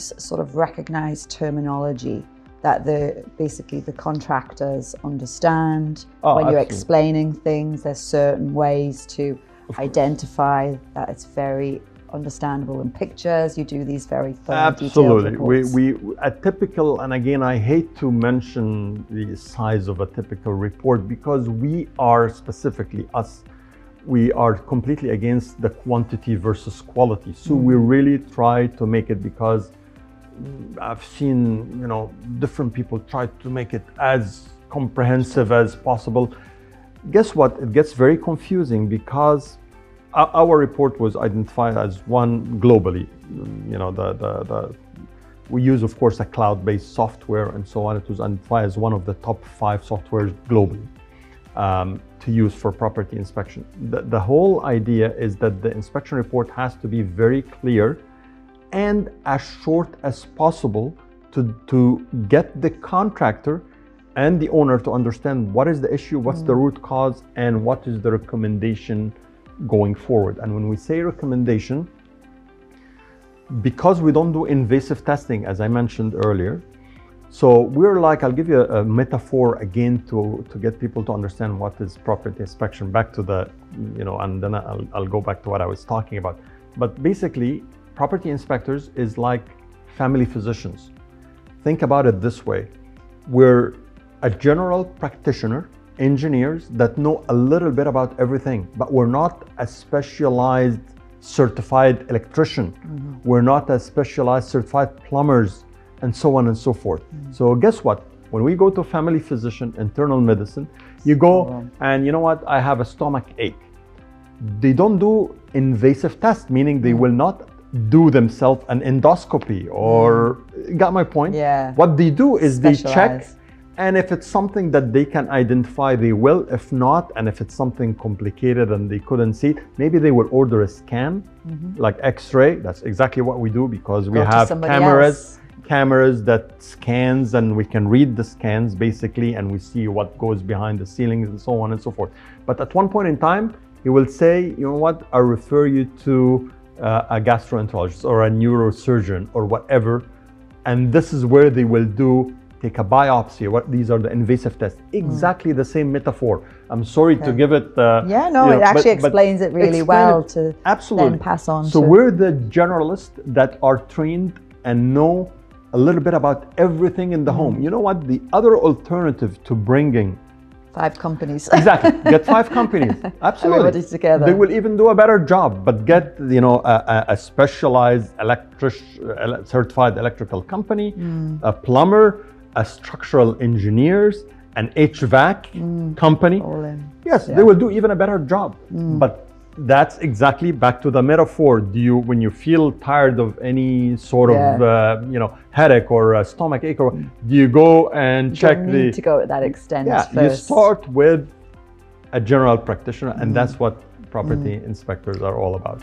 use sort of recognized terminology that basically the contractors understand when you're explaining things? There's certain ways to identify that it's very understandable in pictures. You do these very thorough, detailed reports. We a typical, and again, I hate to mention the size of a typical report because we are specifically us. We are completely against the quantity versus quality. So we really try to make it, because I've seen, different people try to make it as comprehensive as possible. Guess what? It gets very confusing because our report was identified as one globally. We use, of course, a cloud-based software and so on. It was identified as one of the top 5 softwares globally to use for property inspection. The whole idea is that the inspection report has to be very clear and as short as possible to get the contractor and the owner to understand what is the issue, what's the root cause, and what is the recommendation going forward. And when we say recommendation, because we don't do invasive testing, as I mentioned earlier, so we're like, I'll give you a metaphor again to get people to understand what is property inspection, back to the, and then I'll go back to what I was talking about. But basically, property inspectors is like family physicians. Think about it this way. We're a general practitioner, engineers that know a little bit about everything, but we're not a specialized certified electrician. We're not a specialized certified plumbers, and so on and so forth. So guess what? When we go to family physician, internal medicine, you go and you know what? I have a stomach ache. They don't do invasive tests, meaning they will not do themselves an endoscopy or, got my point? Yeah. What they do is they check, and if it's something that they can identify, they will. If not, and if it's something complicated and they couldn't see it, maybe they will order a scan, like X-ray. That's exactly what we do, because we have cameras that scans, and we can read the scans basically, and we see what goes behind the ceilings and so on and so forth. But at one point in time, he will say, you know what, I'll refer you to a gastroenterologist or a neurosurgeon or whatever. And this is where they will take a biopsy. These are the invasive tests. Exactly the same metaphor. I'm sorry to give it. It actually explains it really well to then pass on. So we're the generalists that are trained and know a little bit about everything in the home. You know what? The other alternative to bringing 5 companies. Exactly. Get 5 companies. Absolutely. Everybody's together. They will even do a better job, but get, a specialized certified electrical company, a plumber, a structural engineers, an HVAC company. Yes, they will do even a better job. But that's exactly back to the metaphor. When you feel tired of any sort of, headache or a stomach ache, or do you go and check don't need to go to that extent first. You start with a general practitioner, and that's what property inspectors are all about.